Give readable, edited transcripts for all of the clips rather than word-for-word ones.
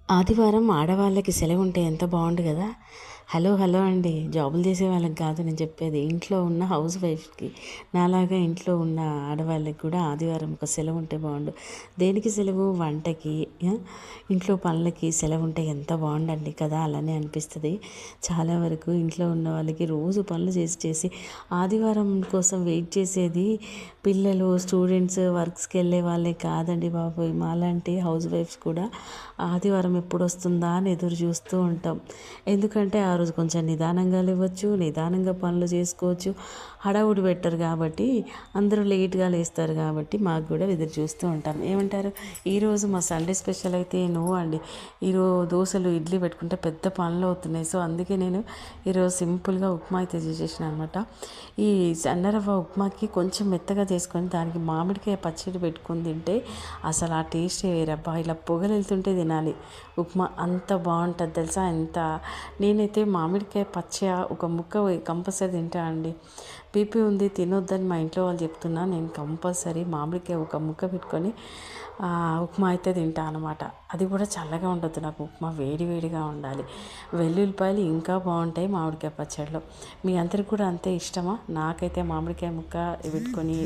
ఆదివారం ఆడవాళ్ళకి సెలవు ఉంటే ఎంత బాగుండు కదా. హలో హలో అండి, జాబులు చేసే వాళ్ళకి కాదు నేను చెప్పేది, ఇంట్లో ఉన్న హౌస్ వైఫ్కి, నాలాగా ఇంట్లో ఉన్న ఆడవాళ్ళకి కూడా ఆదివారం ఒక సెలవు ఉంటే బాగుండు. దేనికి సెలవు? వంటకి, ఇంట్లో పనులకి సెలవు ఉంటే ఎంత బాగుండండి కదా. అలానే అనిపిస్తుంది. చాలా వరకు ఇంట్లో ఉన్న వాళ్ళకి రోజు పనులు చేసి చేసి ఆదివారం కోసం వెయిట్ చేసేది పిల్లలు, స్టూడెంట్స్, వర్క్స్కి వెళ్ళే వాళ్ళే కాదండి బాబు. మాలాంటి హౌస్ వైఫ్స్ కూడా ఆదివారం ఎప్పుడు వస్తుందా అని ఎదురు చూస్తూ ఉంటాం. ఎందుకంటే ఆ రోజు కొంచెం నిదానంగా లేవచ్చు, నిదానంగా పనులు చేసుకోవచ్చు. హడావుడి పెట్టరు కాబట్టి, అందరూ లేట్గా లేస్తారు కాబట్టి మాకు కూడా ఎదురు చూస్తూ ఉంటాం. ఏమంటారు? ఈరోజు మా సండే స్పెషల్ అయితే అండి. ఈరోజు దోశలు, ఇడ్లీ పెట్టుకుంటే పెద్ద పనులు అవుతున్నాయి. సో అందుకే నేను ఈరోజు సింపుల్గా ఉప్మా అయితే చేసేసిన అనమాట. ఈ సన్నరవ్వ ఉప్మాకి కొంచెం మెత్తగా చేసుకొని దానికి మామిడికాయ పచ్చడి పెట్టుకొని తింటే అసలు ఆ టేస్ట్ వేరబ్బా. ఇలా పొగలు వెళ్తుంటే తినాలి ఉప్మా, అంత బాగుంటుంది తెలుసా. నేనైతే మామిడికాయ ఒక ముక్క కంపల్సరీ తింటా అండి. బీపీ ఉంది తినొద్దని మా ఇంట్లో వాళ్ళు చెప్తున్నా, నేను కంపల్సరీ మామిడికాయ ఒక ముక్క పెట్టుకొని ఉప్మా అయితే తింటా అనమాట. అది కూడా చల్లగా ఉండొద్దు, నాకు ఉప్మా వేడి వేడిగా ఉండాలి. వెల్లుల్లిపాయలు ఇంకా బాగుంటాయి మామిడికాయ పచ్చడిలో. మీ అందరికి కూడా అంతే ఇష్టమా? నాకైతే మామిడికాయ ముక్క పెట్టుకొని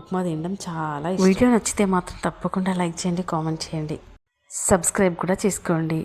ఉప్మా తినడం చాలా ఇష్టం. వీడియో నచ్చితే మాత్రం తప్పకుండా లైక్ చేయండి, కామెంట్ చేయండి, సబ్స్క్రైబ్ కూడా చేసుకోండి.